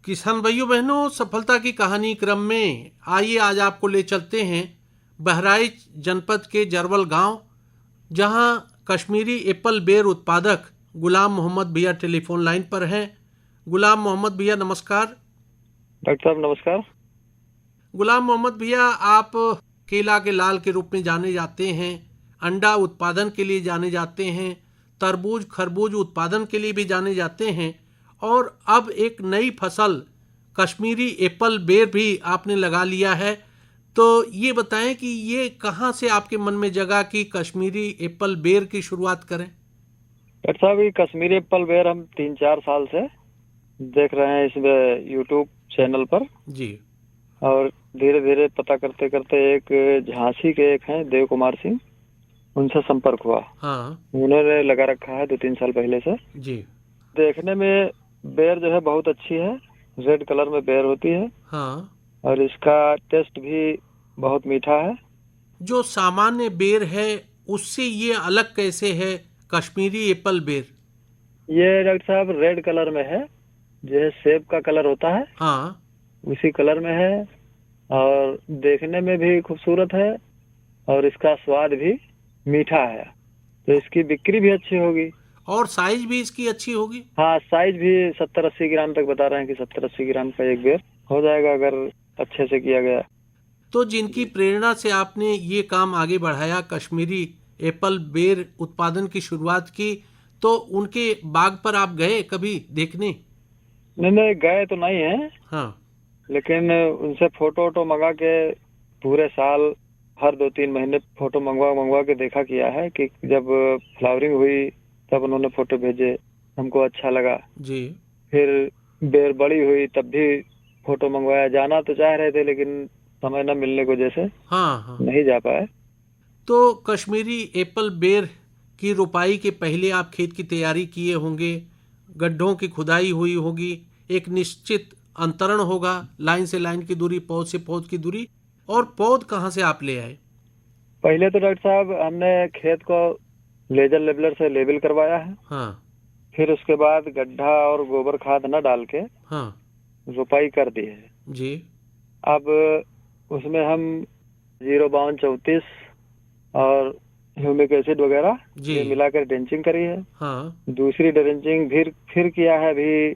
किसान भाइयों बहनों, सफलता की कहानी क्रम में आइए आज आपको ले चलते हैं बहराइच जनपद के जरवल गांव, जहां कश्मीरी एप्पल बेर उत्पादक गुलाम मोहम्मद भैया टेलीफोन लाइन पर हैं। गुलाम मोहम्मद भैया नमस्कार। डॉक्टर साहब नमस्कार। गुलाम मोहम्मद भैया, आप केला के लाल के रूप में जाने जाते हैं, अंडा उत्पादन के लिए जाने जाते हैं, तरबूज खरबूज उत्पादन के लिए भी जाने जाते हैं, और अब एक नई फसल कश्मीरी एप्पल बेर भी आपने लगा लिया है। तो ये बताएं कि ये कहाँ से आपके मन में जगा कि कश्मीरी एप्पल बेर की शुरुआत करें। डॉक्टर साहब ये कश्मीरी एप्पल बेर हम 3-4 साल से देख रहे हैं इसमें यूट्यूब चैनल पर। जी। और धीरे धीरे पता करते करते एक झांसी के एक हैं देव कुमार सिंह, उनसे संपर्क हुआ। हाँ। उन्होंने लगा रखा है 2-3 साल पहले से। जी। देखने में बेर जो है बहुत अच्छी है, रेड कलर में बेर होती है हाँ। और इसका टेस्ट भी बहुत मीठा है। जो सामान्य बेर है उससे ये अलग कैसे है कश्मीरी एप्पल बेर? ये डॉक्टर साहब रेड कलर में है, जो है सेब का कलर होता है हाँ। उसी कलर में है। और देखने में भी खूबसूरत है और इसका स्वाद भी मीठा है, तो इसकी बिक्री भी अच्छी होगी। और साइज भी इसकी अच्छी होगी। हाँ, साइज भी 70-80 ग्राम तक बता रहे हैं कि 70-80 ग्राम का एक बेर हो जाएगा अगर अच्छे से किया गया। तो जिनकी प्रेरणा से आपने ये काम आगे बढ़ाया, कश्मीरी एप्पल बेर उत्पादन की शुरुआत की, तो उनके बाग पर आप गए कभी देखने? नहीं नहीं, गए तो नहीं है, हाँ। लेकिन उनसे फोटो वोटो मंगा के पूरे साल हर 2-3 महीने फोटो मंगवा मंगवा के देखा किया है कि जब फ्लावरिंग हुई तब उन्होंने फोटो भेजे, हमको अच्छा लगा। जी। फिर बेर बड़ी हुई तब भी फोटो मंगवाया। जाना तो चाह रहे थे लेकिन समय न मिलने की वजह से हाँ। हाँ। नहीं जा पाए। तो कश्मीरी एप्पल बेर की रुपाई के पहले आप खेत की तैयारी किए होंगे, गड्ढों की खुदाई हुई होगी, एक निश्चित अंतरण होगा, लाइन से लाइन की दूरी, पौध से पौध की दूरी। और पौध कहाँ से आप ले आए? पहले तो डॉक्टर साहब हमने खेत को लेजर लेबलर से लेबल करवाया है। हाँ। फिर उसके बाद गड्ढा और गोबर खाद न डाल के हाँ। रुपाई कर दी है। जी। अब उसमें हम 05234 और ह्यूमिक एसिड वगैरह जी। ये मिलाकर ड्रेंचिंग करी है। हाँ। दूसरी ड्रेंचिंग फिर किया है अभी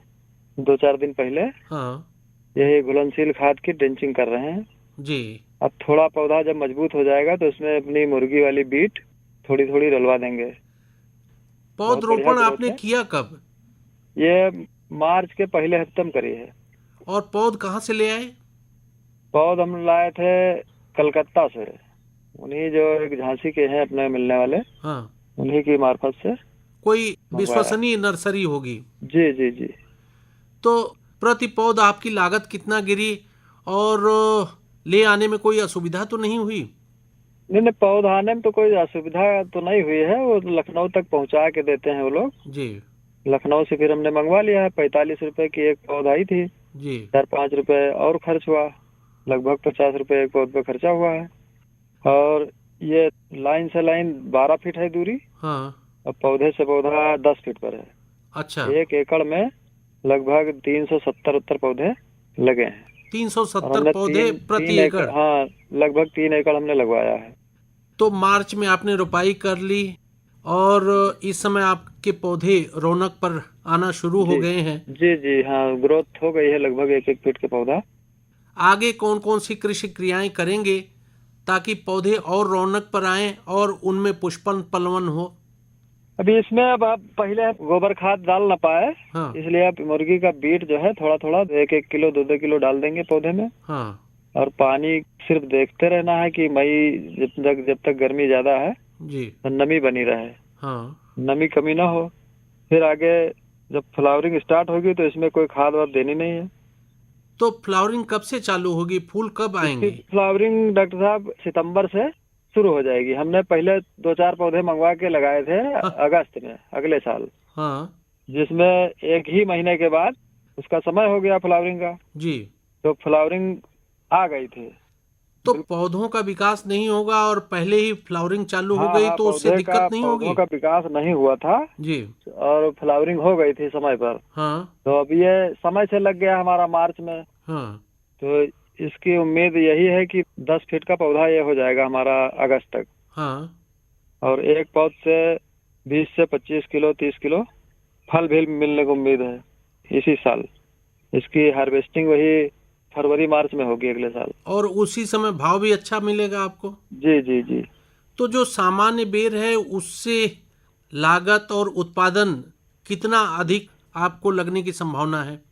2-4 दिन पहले। हाँ। यही घुलनशील खाद की ड्रेंचिंग कर रहे हैं। जी। अब थोड़ा पौधा जब मजबूत हो जाएगा तो उसमें अपनी मुर्गी वाली बीट थोड़ी थोड़ी डलवा देंगे। बहुत बढ़िया पौधरोपण ग्रोथ आपने है। किया कब? ये मार्च के पहले हफ्ते में करी है। और पौध कहाँ से ले आए? पौध हम लाए थे कलकत्ता से, उन्हीं जो एक झांसी के हैं अपने मिलने वाले, हाँ। उन्हीं की मार्फत से कोई मंगवाया है। विश्वसनीय नर्सरी होगी। जी जी जी। तो प्रति पौध आपकी लागत कितना गिरी, और ले आने में कोई असुविधा तो नहीं हुई? नहीं नहीं, पौध आने में तो कोई असुविधा तो नहीं हुई है, वो लखनऊ तक पहुंचा के देते हैं वो लोग। जी। लखनऊ से फिर हमने मंगवा लिया है। 45 रुपए की एक पौध आई थी, जी। 4-5 रुपए और खर्च हुआ, लगभग 50 रुपए एक पौध पे खर्चा हुआ है। और ये लाइन से लाइन 12 फीट है दूरी हाँ। और पौधे से पौधा 10 फीट पर है। अच्छा। 1 एकड़ में लगभग 370 पौधे लगे हैं। और 370 हमने पौधे तीन प्रति तीन एकड़, एकड़? हाँ, लगभग 3 एकड़ हमने लगवाया है। तो मार्च में आपने रुपाई कर ली, और इस समय आपके पौधे रौनक पर आना शुरू हो जी गए हैं। जी जी, हाँ, ग्रोथ हो गई है लगभग 1-1 फीट के पौधा। आगे कौन कौन सी कृषि क्रियाएं करेंगे ताकि पौधे और रौनक पर आएं और उनमें पुष्पन पलवन हो? अभी इसमें अब आप पहले गोबर खाद डाल ना पाए, हाँ। इसलिए आप मुर्गी का बीट जो है थोड़ा थोड़ा 1-1 किलो 2-2 किलो डाल देंगे पौधे में। हाँ। और पानी सिर्फ देखते रहना है कि मई जब तक गर्मी ज्यादा है जी। तो नमी बनी रहे, हाँ। नमी कमी ना हो। फिर आगे जब फ्लावरिंग स्टार्ट होगी तो इसमें कोई खाद वाद देनी नहीं है। तो फ्लावरिंग कब से चालू होगी, फूल कब इसकी आएंगे? फ्लावरिंग डॉक्टर साहब सितंबर से शुरू हो जाएगी। हमने पहले 2-4 पौधे मंगवा के लगाए थे हाँ। अगस्त में अगले साल, हाँ। जिसमें 1 ही महीने के बाद उसका समय हो गया फ्लावरिंग का। जी। तो फ्लावरिंग आ गई थी। तो पौधों का विकास नहीं होगा और पहले ही फ्लावरिंग चालू हो हाँ गई हाँ, तो उससे पौधे दिक्कत का नहीं पौधों होगी। का विकास नहीं हुआ था जी। और फ्लावरिंग हो गई थी समय पर। हाँ तो अब ये समय से लग गया हमारा मार्च में। हाँ। तो इसकी उम्मीद यही है कि 10 फीट का पौधा ये हो जाएगा हमारा अगस्त तक। हाँ और एक पौध से 20 से 25 किलो 30 किलो फल भी मिलने को उम्मीद है इसी साल। इसकी हार्वेस्टिंग वही फरवरी मार्च में होगी अगले साल। और उसी समय भाव भी अच्छा मिलेगा आपको। जी जी जी। तो जो सामान्य बेर है उससे लागत और उत्पादन कितना अधिक आपको लगने की संभावना है।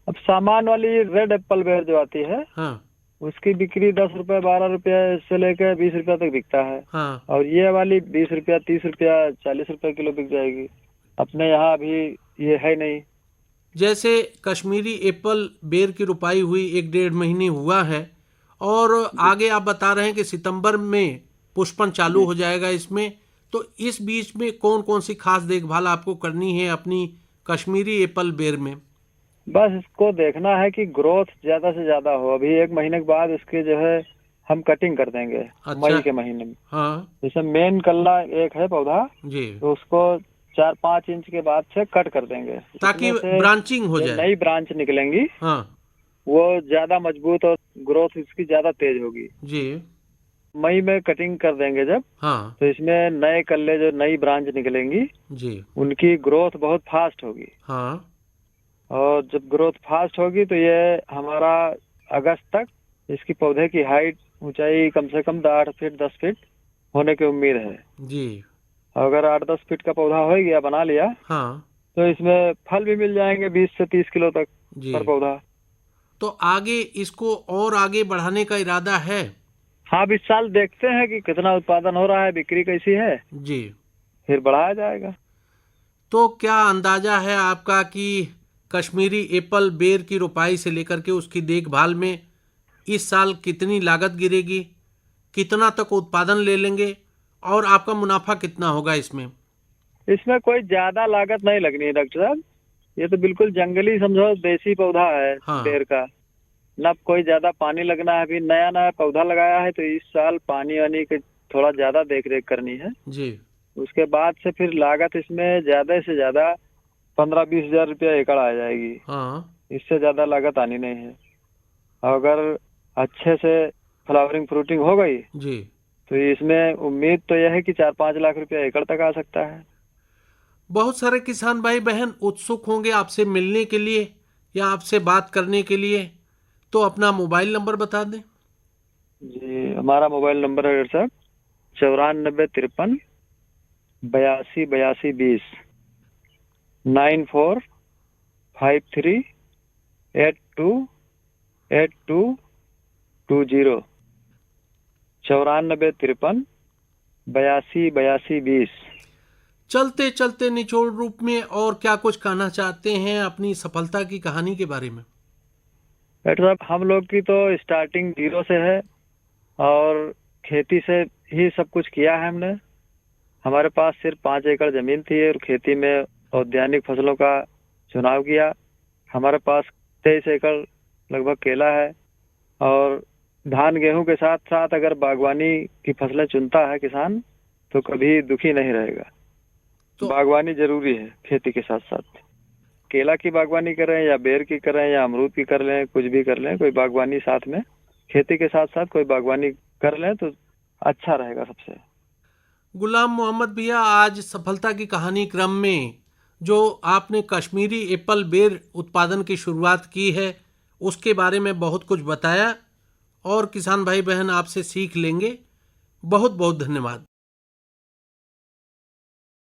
अब सामान वाली रेड एप्पल बेर जो आती है हाँ उसकी बिक्री 10 रुपए 12 रुपए से लेकर 20 रुपए तक बिकता है। हाँ। और ये वाली 20 रुपया 30 रुपया 40 रुपए किलो बिक जाएगी। अपने यहाँ अभी ये है नहीं। जैसे कश्मीरी एप्पल बेर की रुपाई हुई 1-1.5 महीने हुआ है और आगे आप बता रहे हैं कि सितंबर में पुष्पन चालू जी। हो जाएगा इसमें। तो इस बीच में कौन कौन सी खास देखभाल आपको करनी है अपनी कश्मीरी एप्पल बेर में। बस इसको देखना है कि ग्रोथ ज्यादा से ज्यादा हो। अभी 1 महीने के बाद इसके जो है हम कटिंग कर देंगे अच्छा। मई के महीने में। हाँ जैसे मेन कल्ला एक है पौधा जी। तो उसको 4-5 इंच के बाद से कट कर देंगे ताकि उसमें से ब्रांचिंग हो जो जाए। नई ब्रांच निकलेंगी हाँ वो ज्यादा मजबूत और ग्रोथ इसकी ज्यादा तेज होगी। जी। मई में कटिंग कर देंगे जब हाँ तो इसमें नए कल्ले जो नई ब्रांच निकलेंगी जी। उनकी ग्रोथ बहुत फास्ट होगी। हाँ और जब ग्रोथ फास्ट होगी तो ये हमारा अगस्त तक इसकी पौधे की हाइट ऊंचाई कम से कम 8 फीट 10 फीट होने की उम्मीद है। जी। अगर 8-10 फीट का पौधा हो गया बना लिया हाँ तो इसमें फल भी मिल जाएंगे 20 से 30 किलो तक जी। पर पौधा। तो आगे इसको और आगे बढ़ाने का इरादा है। हाँ अब इस साल देखते हैं कि कितना उत्पादन हो रहा है बिक्री कैसी है जी। फिर बढ़ाया जाएगा। तो क्या अंदाजा है आपका कि कश्मीरी एप्पल बेर की रुपाई से लेकर के उसकी देखभाल में इस साल कितनी लागत गिरेगी, कितना तक उत्पादन ले लेंगे और आपका मुनाफा कितना होगा इसमें। इसमें कोई ज्यादा लागत नहीं लगनी है डॉक्टर साहब। ये तो बिल्कुल जंगली समझो देसी पौधा है हाँ। बेर का। न कोई ज्यादा पानी लगना है। अभी नया नया पौधा लगाया है तो इस साल पानी वानी की थोड़ा ज्यादा देख रेख करनी है। जी। उसके बाद से फिर लागत इसमें ज्यादा से ज्यादा 15-20 हजार रुपया एकड़ आ जाएगी। हाँ इससे ज्यादा लागत आनी नहीं है। अगर अच्छे से फ्लावरिंग फ्रूटिंग हो गई जी। तो इसमें उम्मीद तो यह है कि 4-5 लाख रुपया एकड़ तक आ सकता है। बहुत सारे किसान भाई बहन उत्सुक होंगे आपसे मिलने के लिए या आपसे बात करने के लिए, तो अपना मोबाइल नंबर बता दें। जी हमारा मोबाइल नंबर है सर 9453 82 82 20 9453 82 82 20 9453 82 82 20। चलते चलते निचोड़ रूप में और क्या कुछ कहना चाहते हैं अपनी सफलता की कहानी के बारे में। डॉक्टर साहब हम लोग की तो स्टार्टिंग 0 से है और खेती से ही सब कुछ किया है हमने। हमारे पास सिर्फ 5 एकड़ जमीन थी और खेती में औद्यानिक फसलों का चुनाव किया। हमारे पास 23 एकड़ लगभग केला है और धान गेहूं के साथ साथ अगर बागवानी की फसलें चुनता है किसान तो कभी दुखी नहीं रहेगा। तो बागवानी जरूरी है खेती के साथ साथ। केला की बागवानी करें या बेर की करें या अमरूद की कर लें कुछ भी कर लें कोई बागवानी साथ में खेती के साथ साथ कोई बागवानी कर लें तो अच्छा रहेगा सबसे। गुलाम मोहम्मद भैया आज सफलता की कहानी क्रम में जो आपने कश्मीरी एप्पल बेर उत्पादन की शुरुआत की है उसके बारे में बहुत कुछ बताया और किसान भाई बहन आपसे सीख लेंगे। बहुत बहुत धन्यवाद।